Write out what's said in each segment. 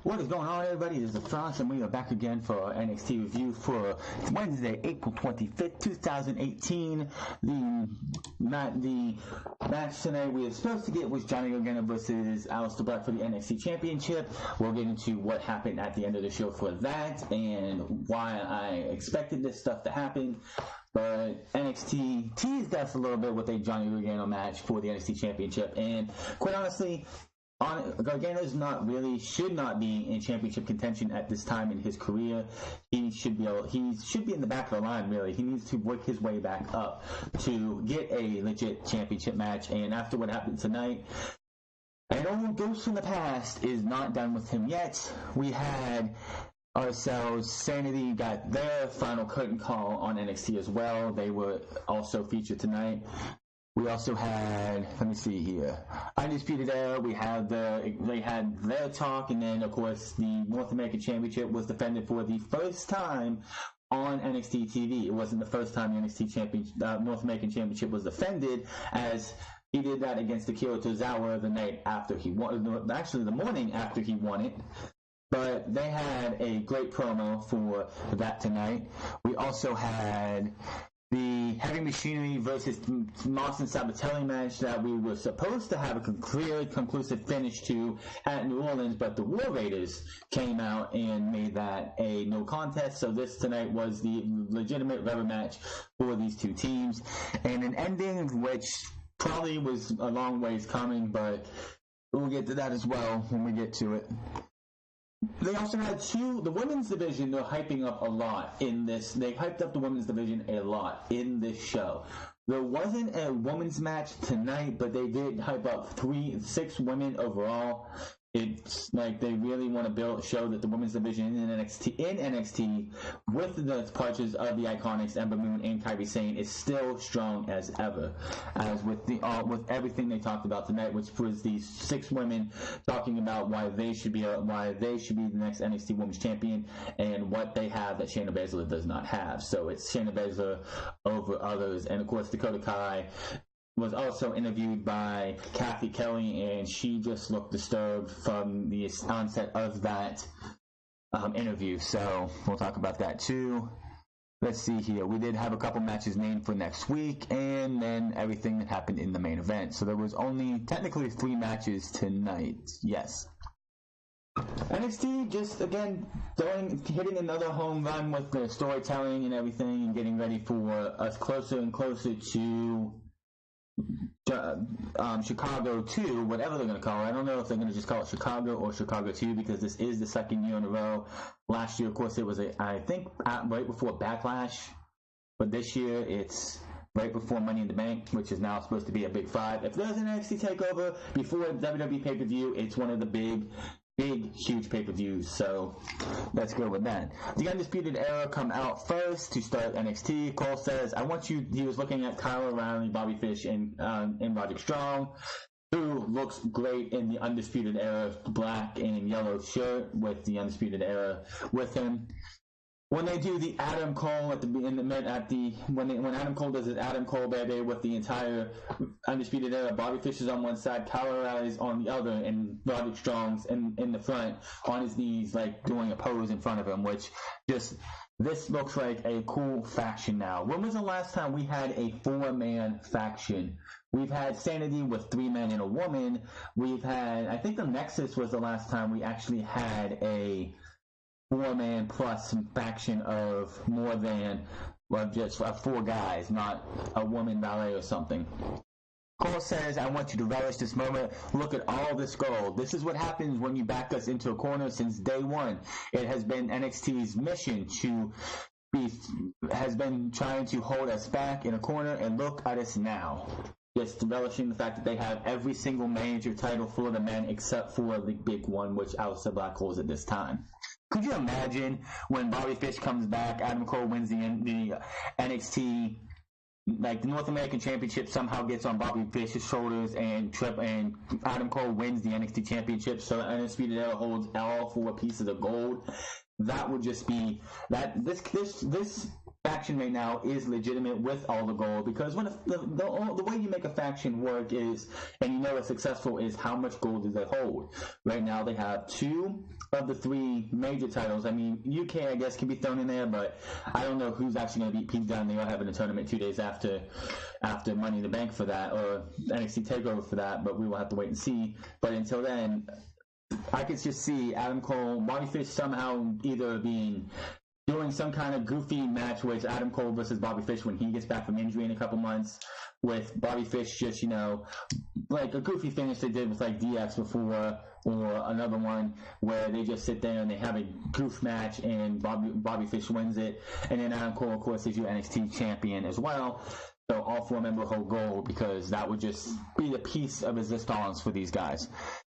What is going on, everybody? This is France, and we are back again for our NXT review for Wednesday, April 25th, 2018. The match tonight we were supposed to get was Johnny Gargano versus Aleister Black for the NXT Championship. We'll get into what happened at the end of the show for that and why I expected this stuff to happen. But NXT teased us a little bit with a Johnny Gargano match for the NXT Championship, and quite honestly, Gargano should not be in championship contention at this time in his career. He should be in the back of the line, really. He needs to work his way back up to get a legit championship match. And after what happened tonight, an old ghost from the past is not done with him yet. We had ourselves, Sanity got their final curtain call on NXT as well. They were also featured tonight. We also had, let me see here, Undisputed Era. They had their talk, and then, of course, the North American Championship was defended for the first time on NXT TV. It wasn't the first time the NXT North American Championship was defended, as he did that against Akira Tozawa the night after he won, actually the morning after he won it. But they had a great promo for that tonight. We also had the Heavy Machinery versus Moss and Sabatelli match that we were supposed to have a clear, conclusive finish to at New Orleans, but the War Raiders came out and made that a no contest. So this tonight was the legitimate rubber match for these two teams, and an ending which probably was a long ways coming, but we'll get to that as well when we get to it. They also had the women's division they're hyping up a lot in this. They hyped up the women's division a lot in this show. There wasn't a women's match tonight, but they did hype up 6 women overall. It's like they really want to show that the women's division in NXT with the departures of the Iconics, Ember Moon and Kairi Sane, is still strong as ever. As with everything they talked about tonight, which was these 6 women talking about why they should be the next NXT Women's Champion and what they have that Shayna Baszler does not have. So it's Shayna Baszler over others, and of course Dakota Kai was also interviewed by Kathy Kelly, and she just looked disturbed from the onset of that interview. So we'll talk about that too. Let's see here. We did have a couple matches named for next week, and then everything that happened in the main event. So there was only technically 3 matches tonight. Yes. NXT just, again, hitting another home run with the storytelling and everything, and getting ready for us closer and closer to Chicago 2, whatever they're going to call it. I don't know if they're going to just call it Chicago or Chicago 2, because this is the second year in a row. Last year, of course, it was, I think, right before Backlash. But this year, it's right before Money in the Bank, which is now supposed to be a Big 5. If there's an NXT TakeOver before WWE pay-per-view, it's one of the big, huge pay-per-views, so let's go with that. The Undisputed Era come out first to start NXT. Cole says, he was looking at Kyle O'Reilly, Bobby Fish, and Roderick Strong, who looks great in the Undisputed Era black and yellow shirt with the Undisputed Era with him. When they do the Adam Cole when Adam Cole does his Adam Cole baby with the entire Undisputed Era, Bobby Fish is on one side, Kyle O'Reilly's on the other, and Roderick Strong's in the front on his knees, like doing a pose in front of him, which this looks like a cool faction now. When was the last time we had a 4-man faction? We've had Sanity with 3 men and a woman. I think the Nexus was the last time we actually had a 4-man plus faction of more than just 4 guys, not a woman ballet or something. Cole says, I want you to relish this moment. Look at all this gold. This is what happens when you back us into a corner since day one. It has been NXT's mission has been trying to hold us back in a corner, and look at us now. Just relishing the fact that they have every single major title for the men except for the big one, which Aleister Black holds at this time. Could you imagine when Bobby Fish comes back, Adam Cole wins the NXT, like the North American Championship somehow gets on Bobby Fish's shoulders, and Adam Cole wins the NXT Championship, so the Undisputed Era holds all 4 pieces of gold? That would just be this faction right now is legitimate with all the gold, because when the way you make a faction work is, and you know it's successful, is how much gold do they hold. Right now they have 2 of the 3 major titles. I mean, UK I guess can be thrown in there, but I don't know who's actually going to beat Pete Dunne. They are having a tournament 2 days after Money in the Bank for that, or NXT TakeOver for that, but we will have to wait and see. But until then, I could just see Adam Cole, Bobby Fish somehow either doing some kind of goofy match with Adam Cole versus Bobby Fish when he gets back from injury in a couple months, with Bobby Fish just, like a goofy finish they did with like DX before, or another one where they just sit there and they have a goof match and Bobby Fish wins it, and then Adam Cole, of course, is your NXT champion as well. So all 4 members hold gold, because that would just be the piece of resistance for these guys.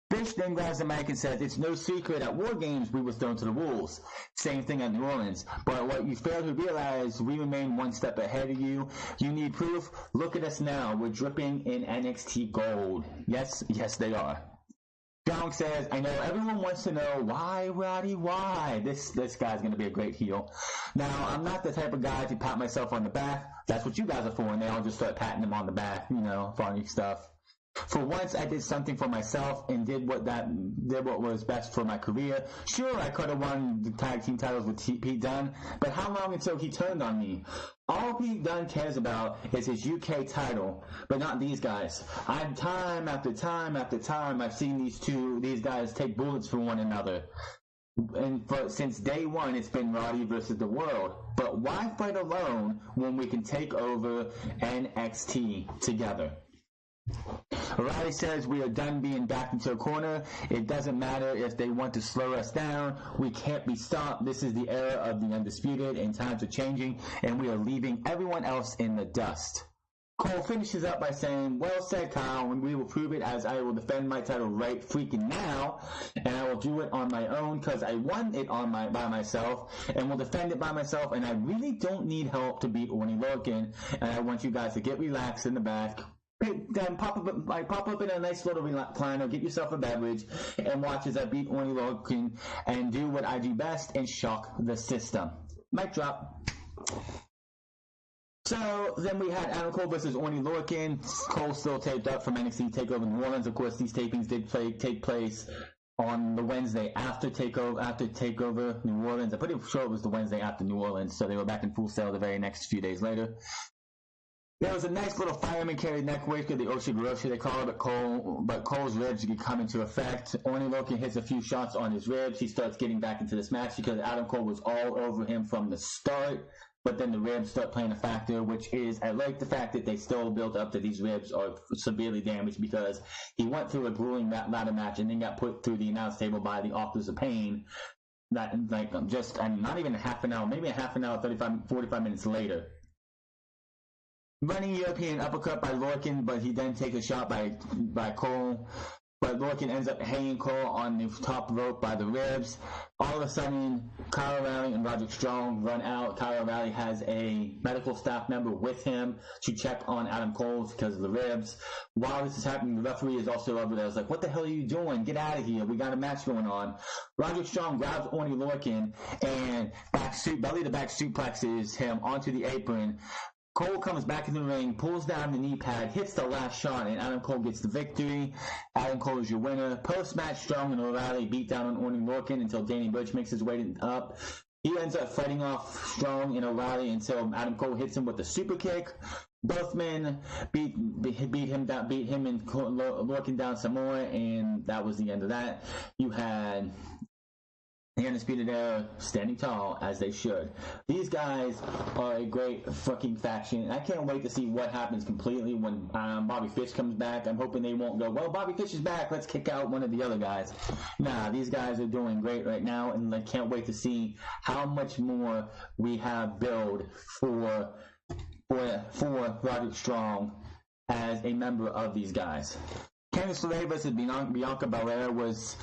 Fish then grabs the mic and says, "It's no secret at War Games we was thrown to the wolves. Same thing at New Orleans. But what you fail to realize, we remain one step ahead of you. You need proof? Look at us now. We're dripping in NXT gold." Yes, they are. Strong says, "I know everyone wants to know why, Roddy, why? This guy's going to be a great heel. Now, I'm not the type of guy to pat myself on the back. That's what you guys are for." And they all just start patting him on the back, funny stuff. "For once, I did something for myself and did what was best for my career. Sure, I could have won the tag team titles with Pete Dunne, but how long until he turned on me? All Pete Dunne cares about is his UK title, but not these guys. Time after time after time, I've seen these guys take bullets for one another. And since day one, it's been Roddy versus the world. But why fight alone when we can take over NXT together?" Roddy says, "We are done being backed into a corner. It doesn't matter if they want to slow us down. We can't be stopped. This is the era of the undisputed, and times are changing, and we are leaving everyone else in the dust." Cole finishes up by saying, "Well said, Kyle, and we will prove it, as I will defend my title right freaking now, and I will do it on my own because I won it by myself, and will defend it by myself, and I really don't need help to beat Orny Lorcan, and I want you guys to get relaxed in the back. Pop up in a nice little recliner, get yourself a beverage, and watch as I beat Orny Lorcan and do what I do best and shock the system." Mic drop. So then we had Adam Cole versus Orny Lorcan. Cole still taped up from NXT TakeOver New Orleans. Of course, these tapings did take place on the Wednesday after TakeOver New Orleans. I'm pretty sure it was the Wednesday after New Orleans, so they were back in Full Sail the very next few days later. There was a nice little fireman carried neckbreaker, the Oshigoroshi they call it, but Cole's ribs come into effect. Orny Lorcan hits a few shots on his ribs. He starts getting back into this match because Adam Cole was all over him from the start, but then the ribs start playing a factor, which is, I like the fact that they still built up that these ribs are severely damaged, because he went through a grueling ladder match and then got put through the announce table by the Authors of Pain, that not even a half an hour, maybe a half an hour, 45 minutes later. Running European uppercut by Lorcan, but he then takes a shot by Cole. But Lorcan ends up hanging Cole on the top rope by the ribs. All of a sudden, Kyle O'Reilly and Roderick Strong run out. Kyle O'Reilly has a medical staff member with him to check on Adam Cole because of the ribs. While this is happening, the referee is also over there. It's like, "What the hell are you doing? Get out of here. We got a match going on." Roderick Strong grabs Orny Lorcan and belly to back suplexes him onto the apron. Cole comes back in the ring, pulls down the knee pad, hits the last shot, and Adam Cole gets the victory. Adam Cole is your winner. Post-match, Strong and O'Reilly beat down on Orny Lorcan until Danny Burch makes his way up. He ends up fighting off Strong and O'Reilly until Adam Cole hits him with a super kick. Both men beat him and Lorcan down some more, and that was the end of that. You had the Undisputed Era standing tall, as they should. These guys are a great fucking faction, and I can't wait to see what happens completely when Bobby Fish comes back. I'm hoping they won't go, "Well, Bobby Fish is back, let's kick out one of the other guys." Nah, these guys are doing great right now, and I can't wait to see how much more we have build for Roderick Strong as a member of these guys. Candice LeRae versus Bianca Belair was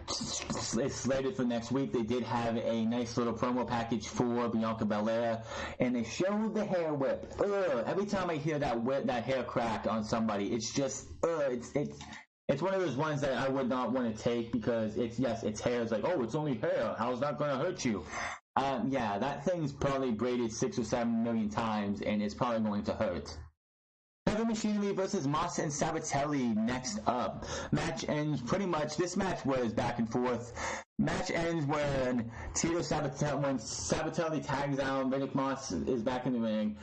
slated for next week. They did have a nice little promo package for Bianca Belair, and they showed the hair whip. Every time I hear that hair crack on somebody, it's just it's one of those ones that I would not want to take, because it's hair. It's like, "Oh, it's only hair. How's that going to hurt you?" Yeah, that thing's probably braided 6 or 7 million times, and it's probably going to hurt. Heavy Machinery versus Moss and Sabatelli next up. Match ends pretty much. This match was back and forth. Match ends when Sabatelli tags out. Riddick Moss is back in the ring.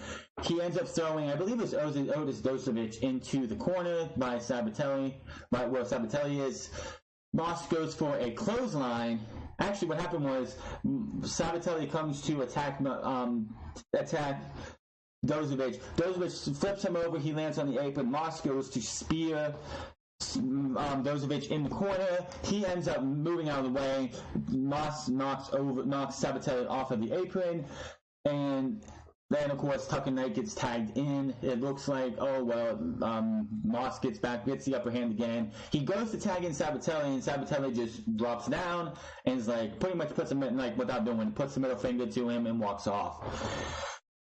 He ends up throwing, I believe it's Otis Dosovich into the corner by Sabatelli, right where Sabatelli is. Moss goes for a clothesline. Actually, what happened was Sabatelli comes to attack Dosovich. Dosovich flips him over. He lands on the apron. Moss goes to spear Dosovich in the corner. He ends up moving out of the way. Moss knocks Sabatelli off of the apron, and then of course Tucker Knight gets tagged in. It looks like Moss gets the upper hand again. He goes to tag in Sabatelli, and Sabatelli just drops down and is like pretty much puts him in, like without doing, puts the middle finger to him and walks off.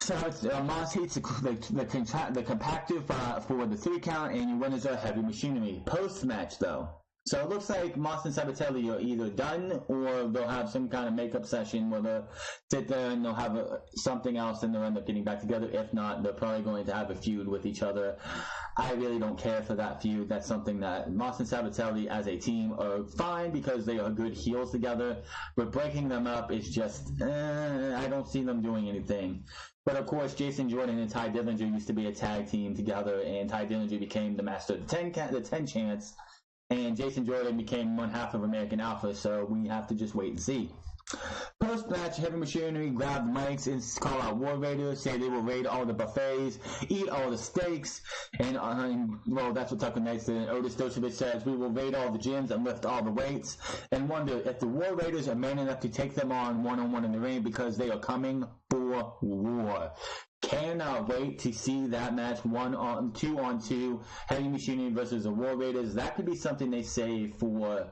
So Moss hits the compactor for the 3 count, and your winners are Heavy Machinery. Post-match, though. So it looks like Moss and Sabatelli are either done, or they'll have some kind of makeup session where they'll sit there and they'll have something else, and they'll end up getting back together. If not, they're probably going to have a feud with each other. I really don't care for that feud. That's something that Moss and Sabatelli as a team are fine because they are good heels together. But breaking them up is just, I don't see them doing anything. But of course, Jason Jordan and Ty Dillinger used to be a tag team together, and Ty Dillinger became the master of the 10 chance, and Jason Jordan became one half of American Alpha, so we have to just wait and see. Post-match, Heavy Machinery grab the mics and call out War Raiders, say they will raid all the buffets, eat all the steaks, and that's what Tucker Knight said. Otis Dosovich says, we will raid all the gyms and lift all the weights, and wonder if the War Raiders are man enough to take them on one-on-one in the ring, because they are coming for war. Cannot wait to see that match, 2-on-2, Heavy Machinery versus the War Raiders. That could be something they save for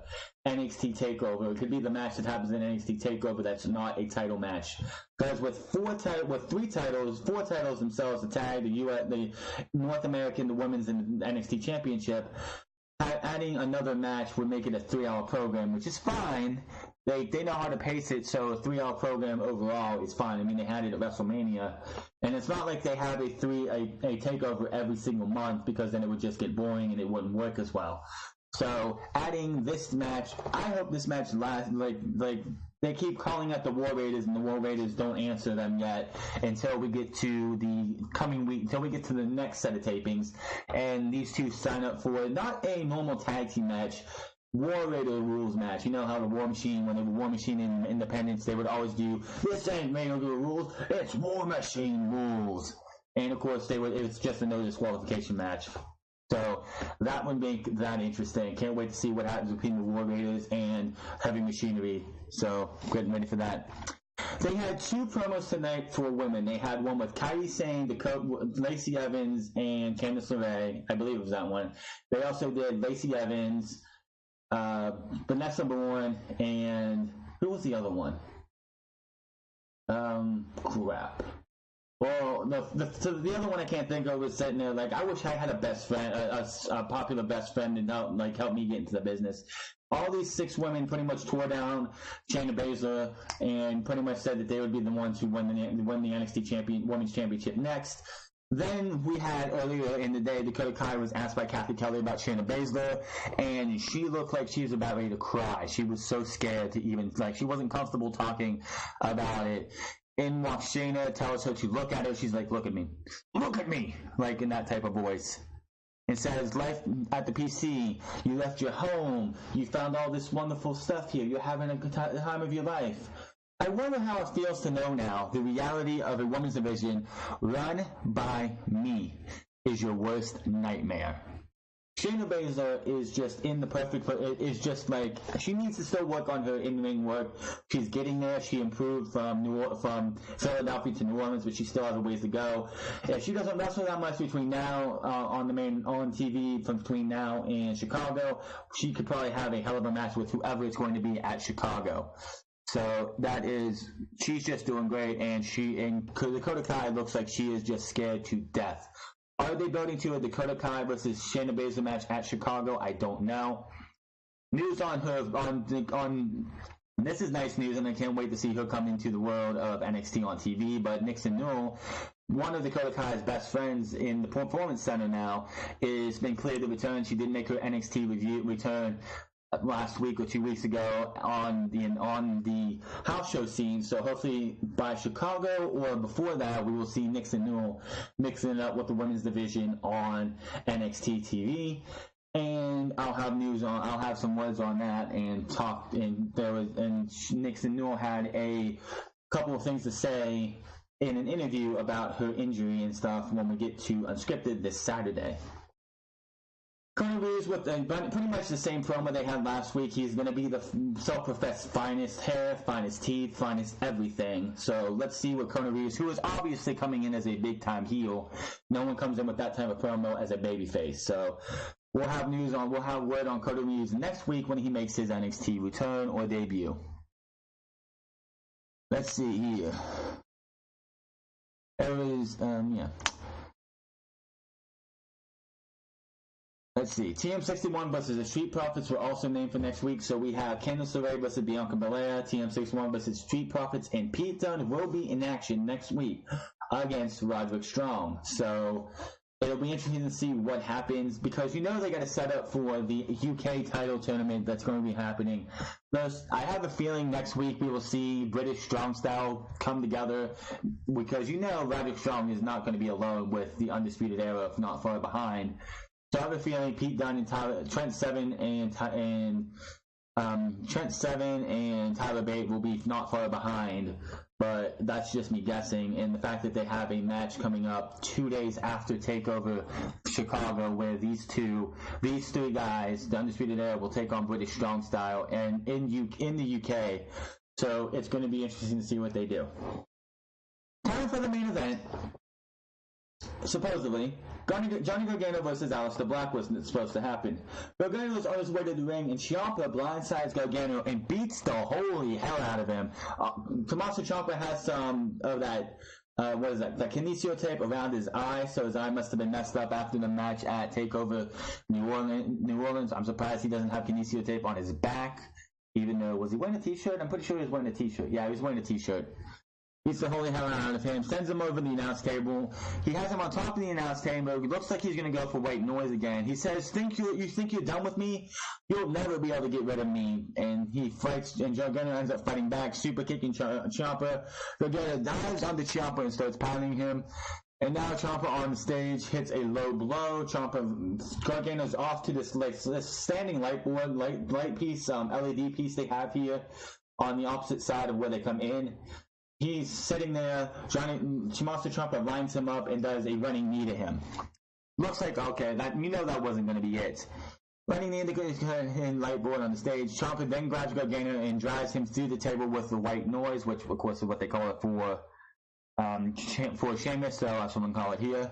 NXT TakeOver. It could be the match that happens in NXT TakeOver that's not a title match. Because with 4 titles themselves, the tag, the North American, the Women's, and the NXT Championship, adding another match would make it a 3-hour program, which is fine. They know how to pace it, so a 3-hour program overall is fine. I mean, they had it at WrestleMania, and it's not like they have a takeover every single month, because then it would just get boring and it wouldn't work as well. So adding this match, I hope this match lasts. Like they keep calling out the War Raiders, and the War Raiders don't answer them yet until we get to the coming week, until we get to the next set of tapings, and these two sign up for not a normal tag team match. War Raider rules match. You know how the War Machine, when they were War Machine in Independence, they would always do, this ain't Raider rules, it's War Machine rules. And of course, it's just a no disqualification match. So that would make that interesting. Can't wait to see what happens between the War Raiders and Heavy Machinery. So getting ready for that. They had 2 promos tonight for women. They had one with Kairi Sane, Lacey Evans, and Candice LeRae. I believe it was that one. They also did Lacey Evans, Vanessa Bourne, and who was the other one? Crap. Well, the other one I can't think of was sitting there like, I wish I had a best friend, a popular best friend, and help me get into the business. All these 6 women pretty much tore down Shayna Baszler and pretty much said that they would be the ones who win the NXT Women's Championship next. Then we had earlier in the day, Dakota Kai was asked by Kathy Kelly about Shayna Baszler, and she looked like she was about ready to cry. She was so scared to even, she wasn't comfortable talking about it. In walks Shayna, tells her to look at her. She's like, look at me, like in that type of voice. It says, life at the PC, you left your home, you found all this wonderful stuff here, you're having a good time of your life. I wonder how it feels to know now the reality of a women's division run by me is your worst nightmare. Shayna Baszler is just in the perfect, is just like, she needs to still work on her in-ring work. She's getting there. She improved from Philadelphia to New Orleans, but she still has a ways to go. If she doesn't wrestle that much between now, on TV, from between now and Chicago, she could probably have a hell of a match with whoever it's going to be at Chicago. So she's just doing great, and Dakota Kai looks like she is just scared to death. Are they building to a Dakota Kai versus Shayna Baszler match at Chicago? I don't know. News on her on This is nice news, and I can't wait to see her come into the world of NXT on TV. But Nixon Newell, one of Dakota Kai's best friends in the Performance Center now, is been cleared to return. She did make her NXT return last week or 2 weeks ago on the house show scene. So hopefully by Chicago or before that, we will see Nixon Newell mixing it up with the women's division on NXT TV. And I'll have some words on that and talk. And Nixon Newell had a couple of things to say in an interview about her injury and stuff when we get to Unscripted this Saturday. Cody Rhodes with pretty much the same promo they had last week. He's going to be the self-professed finest hair, finest teeth, finest everything. So let's see what Cody Rhodes, who is obviously coming in as a big-time heel. No one comes in with that type of promo as a babyface. So we'll have word on Cody Rhodes next week when he makes his NXT return or debut. Let's see here. Let's see. TM61 versus the Street Profits were also named for next week. So we have Candice LeRae versus Bianca Belair, TM61 versus Street Profits, and Pete Dunne will be in action next week against Roderick Strong. So it'll be interesting to see what happens, because you know they got to set up for the UK title tournament that's going to be happening. I have a feeling next week we will see British Strong Style come together, because you know Roderick Strong is not going to be alone with the Undisputed Era, if not far behind. So I have a feeling Pete Dunne and Trent Seven and Tyler Bate will be not far behind, but that's just me guessing. And the fact that they have a match coming up 2 days after TakeOver Chicago, where these three guys, the Undisputed Era, will take on British Strong Style and in the UK. So it's going to be interesting to see what they do. Time for the main event. Supposedly, Johnny Gargano versus Aleister Black was supposed to happen. Gargano was on his way to the ring, and Ciampa blindsides Gargano and beats the holy hell out of him. Tommaso Ciampa has some of that, that kinesio tape around his eye, so his eye must have been messed up after the match at TakeOver New Orleans. I'm surprised he doesn't have kinesio tape on his back, even though, was he wearing a t-shirt? I'm pretty sure he was wearing a t-shirt. Yeah, he was wearing a t-shirt. Beats the holy hell out of him, sends him over the announce table. He has him on top of the announce table. He looks like he's going to go for white noise again. He says, you think you're done with me? You'll never be able to get rid of me. And he fights, and Gargano ends up fighting back, super kicking Ciampa. Gargano dives onto Ciampa and starts pounding him. And now Ciampa on the stage hits a low blow. Gargano's off to this standing light board, light piece, LED piece they have here on the opposite side of where they come in. He's sitting there. Tommaso Ciampa lines him up and does a running knee to him. Looks like, okay, that wasn't going to be it. Running knee in light board on the stage. Ciampa then grabs Gargano and drives him through the table with the white noise, which of course is what they call it for Sheamus, so that's what I'm going to call it here.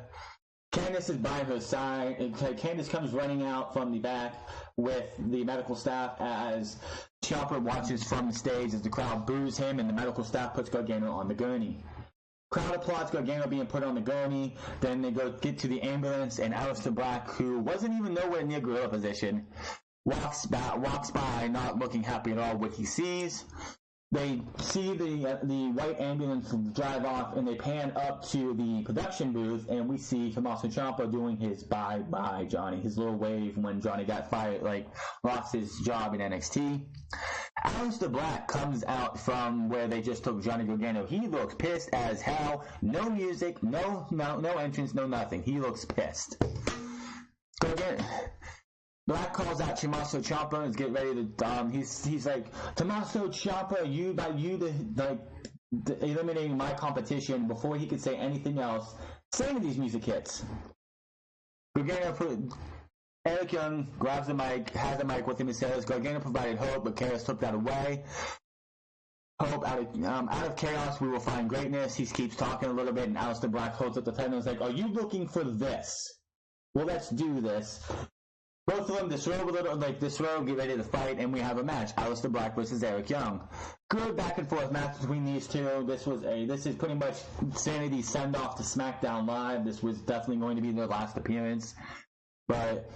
Candice is by her side. Candice comes running out from the back with the medical staff as Ciampa watches from the stage as the crowd boos him and the medical staff puts Gargano on the gurney. Crowd applauds Gargano being put on the gurney. Then they get to the ambulance, and Aleister Black, who wasn't even nowhere near gorilla position, walks by not looking happy at all what he sees. They see the white ambulance drive off, and they pan up to the production booth, and we see Tommaso Ciampa doing his bye-bye Johnny, his little wave when Johnny got fired, lost his job in NXT. Aleister Black comes out from where they just took Johnny Gargano. He looks pissed as hell. No music, no entrance, no nothing. He looks pissed. Black calls out Tommaso Ciampa and is getting ready to. He's like, Tommaso Ciampa, eliminating my competition. Before he could say anything else, saying these music hits. Eric Young grabs the mic, has the mic with him, and says, Gargano provided hope, but chaos took that away. Hope out of chaos, we will find greatness. He keeps talking a little bit, and Aleister Black holds up the pen and is like, are you looking for this? Well, let's do this. Both of them disrobe, get ready to fight, and we have a match. Aleister Black versus Eric Young. Good back and forth match between these two. This is pretty much Sanity's send off to SmackDown Live. This was definitely going to be their last appearance. But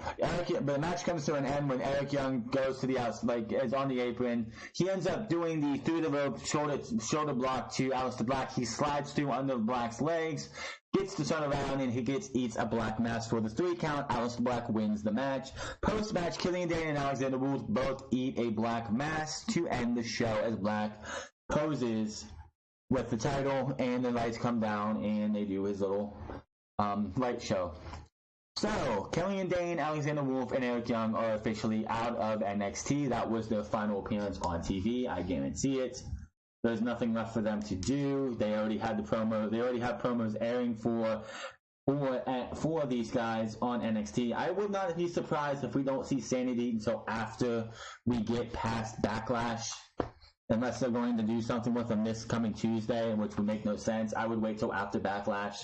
the match comes to an end when Eric Young goes to the outside, is on the apron. He ends up doing the through the rope shoulder block to Aleister Black. He slides through under Black's legs, gets to turn around, and he eats a Black mask for the 3 count. Aleister Black wins the match. Post-match, Killian Dane and Alexander Wolf both eat a Black mask to end the show as Black poses with the title, and the lights come down, and they do his little light show. So, Killian Dane, Alexander Wolf, and Eric Young are officially out of NXT. That was their final appearance on TV. I guarantee it. There's nothing left for them to do. They already had the promo. They already have promos airing for these guys on NXT. I would not be surprised if we don't see Sanity until after we get past Backlash. Unless they're going to do something with them this coming Tuesday, which would make no sense. I would wait till after Backlash,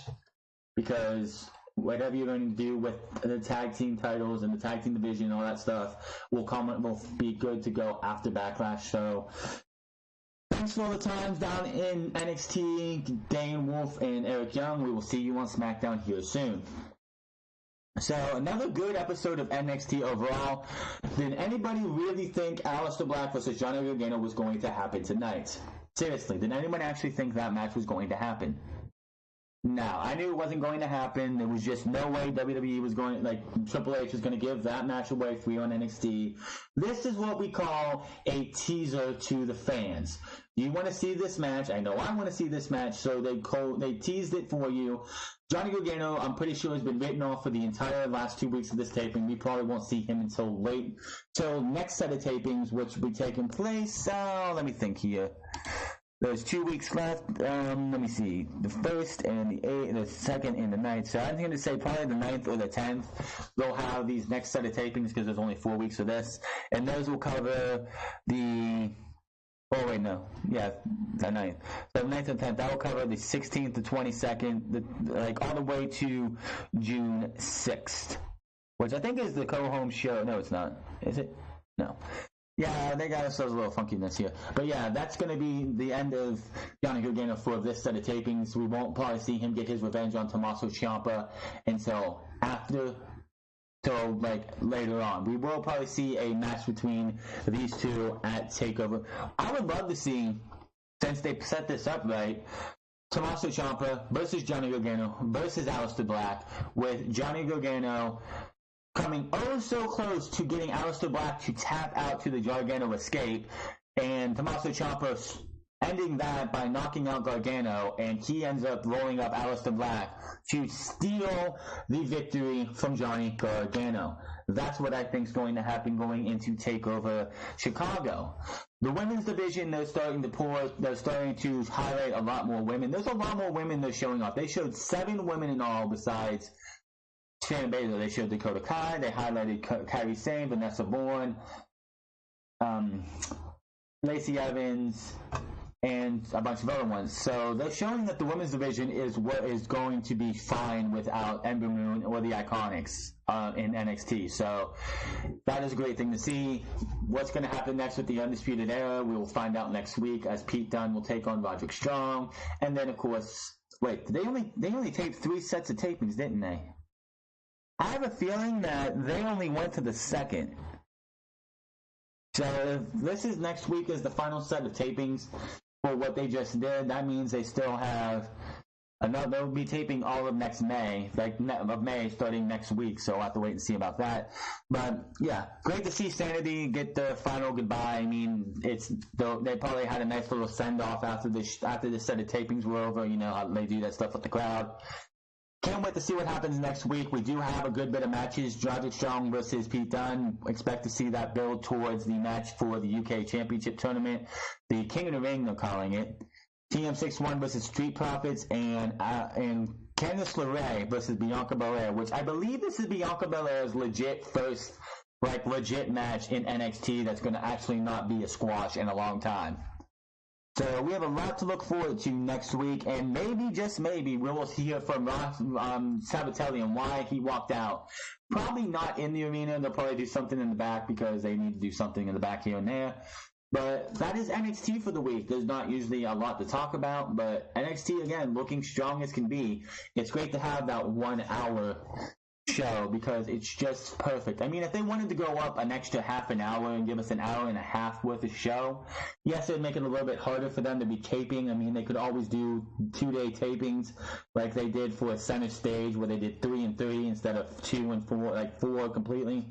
because whatever you're going to do with the tag team titles and the tag team division and all that stuff will be good to go after Backlash. So thanks for all the times down in NXT, Dane, Wolf, and Eric Young. We will see you on SmackDown here soon. So, another good episode of NXT overall. Did anybody really think Aleister Black versus Johnny Gargano was going to happen tonight? Seriously, did anyone actually think that match was going to happen? No, I knew it wasn't going to happen. There was just no way WWE was going, Triple H was going to give that match away free on NXT. This is what we call a teaser to the fans. You want to see this match? I know I want to see this match, so they teased it for you. Johnny Gargano, I'm pretty sure, has been written off for the entire last 2 weeks of this taping. We probably won't see him till next set of tapings, which will be taking place. Let me think here. There's 2 weeks left. Let me see. The 1st and the 2nd and the 9th. So I'm going to say probably the 9th or the 10th. They'll have these next set of tapings because there's only 4 weeks of this. And those will cover the... Oh, wait, no. Yeah, the 9th. So the 9th and 10th, that will cover the 16th to 22nd, all the way to June 6th. Which I think is the go-home show. No, it's not. Is it? No. Yeah, they got ourselves a little funkiness here. But yeah, that's going to be the end of Johnny Gargano for this set of tapings. We won't probably see him get his revenge on Tommaso Ciampa until later on. We will probably see a match between these two at TakeOver. I would love to see, since they set this up right, Tommaso Ciampa versus Johnny Gargano versus Aleister Black, with Johnny Gargano coming oh so close to getting Aleister Black to tap out to the Gargano escape, and Tommaso Ciampa ending that by knocking out Gargano, and he ends up rolling up Aleister Black to steal the victory from Johnny Gargano. That's what I think is going to happen going into TakeOver Chicago. The women's division, they're starting to highlight a lot more women. There's a lot more women they're showing off. They showed 7 women in all besides Shannon Baszler. They showed Dakota Kai. They highlighted Kairi Sane, Vanessa Bourne, Lacey Evans, and a bunch of other ones. So they're showing that the women's division is what is going to be fine without Ember Moon or the Iconics in NXT. So that is a great thing to see. What's going to happen next with the Undisputed Era, we will find out next week, as Pete Dunne will take on Roderick Strong. And then, of course, wait, they only taped 3 sets of tapings, didn't they? I have a feeling that they only went to the 2nd. So if this is next week is the final set of tapings for what they just did, that means they still have another. They'll be taping all of next May, of May starting next week. So I'll have to wait and see about that. But yeah, great to see Sanity get the final goodbye. I mean, they probably had a nice little send off after this set of tapings were over. You know how they do that stuff with the crowd. Can't wait to see what happens next week. We do have a good bit of matches. Roderick Strong versus Pete Dunne. Expect to see that build towards the match for the UK Championship Tournament. The King of the Ring, they're calling it. TM61 versus Street Profits, and Candice LeRae versus Bianca Belair, which I believe this is Bianca Belair's first legit match in NXT that's going to actually not be a squash in a long time. So we have a lot to look forward to next week, and maybe, just maybe, we will hear from Sabatelli and why he walked out. Probably not in the arena. They'll probably do something in the back because they need to do something in the back here and there. But that is NXT for the week. There's not usually a lot to talk about, but NXT, again, looking strong as can be. It's great to have that 1 hour show because it's just perfect. I mean, if they wanted to go up an extra half an hour and give us an hour and a half worth of show, yes, it'd make it a little bit harder for them to be taping. I mean, they could always do 2-day tapings like they did for Center Stage, where they did 3 and 3 instead of 2 and 4, like 4 completely.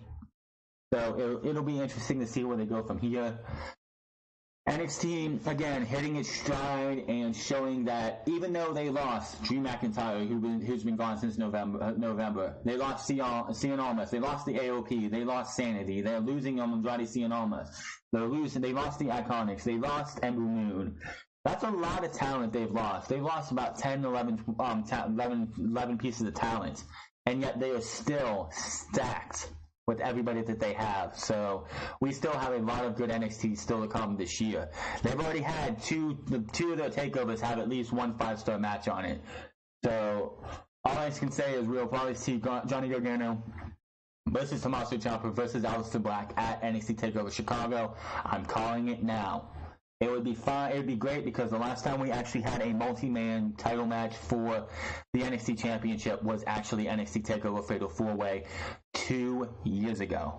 So it'll be interesting to see where they go from here. NXT, again, hitting its stride and showing that even though they lost Drew McIntyre, who's been gone since November, they lost Cien Almas, they lost the AOP, they lost Sanity, they're losing Andrade Cien Almas, they lost the Iconics, they lost Ember Moon. That's a lot of talent they've lost. They've lost about 10, 11 pieces of talent, and yet they are still stacked with everybody that they have. So we still have a lot of good NXT still to come this year. They've already had two of their takeovers have at least one 5-star match on it. So all I can say is we'll probably see Johnny Gargano versus Tommaso Ciampa versus Aleister Black at NXT TakeOver Chicago. I'm calling it now. It would be fine. It would be great because the last time we actually had a multi-man title match for the NXT Championship was actually NXT TakeOver Fatal 4-Way 2 years ago.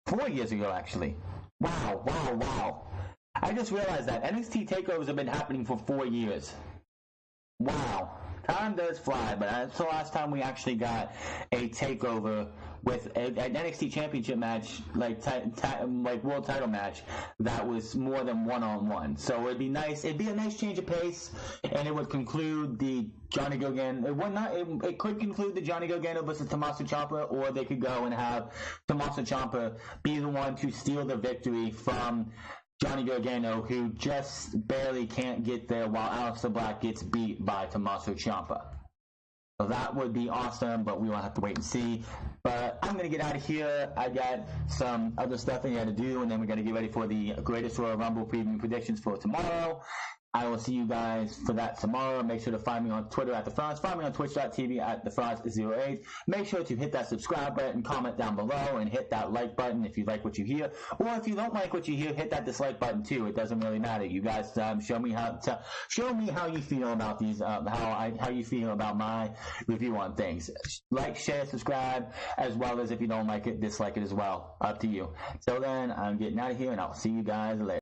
4 years ago, actually. Wow. I just realized that NXT TakeOvers have been happening for 4 years. Wow. Time does fly, but that's the last time we actually got a takeover with an NXT Championship match, like world title match, that was more than one-on-one. So it'd be nice. It'd be a nice change of pace, and it would conclude the Johnny Gargano. It could conclude the Johnny Gargano versus Tommaso Ciampa, or they could go and have Tommaso Ciampa be the one to steal the victory from Johnny Gargano, who just barely can't get there while Aleister Black gets beat by Tommaso Ciampa. So that would be awesome, but we will have to wait and see. But I'm going to get out of here. I got some other stuff I got to do, and then we're going to get ready for the Greatest Royal Rumble preview predictions for tomorrow. I will see you guys for that tomorrow. Make sure to find me on Twitter at TheFranz. Find me on Twitch.tv at TheFranz08. Make sure to hit that subscribe button, comment down below, and hit that like button if you like what you hear. Or if you don't like what you hear, hit that dislike button too. It doesn't really matter. You guys show me how you feel about these, how you feel about my review on things. Like, share, subscribe, as well as if you don't like it, dislike it as well. Up to you. Till then, I'm getting out of here, and I'll see you guys later.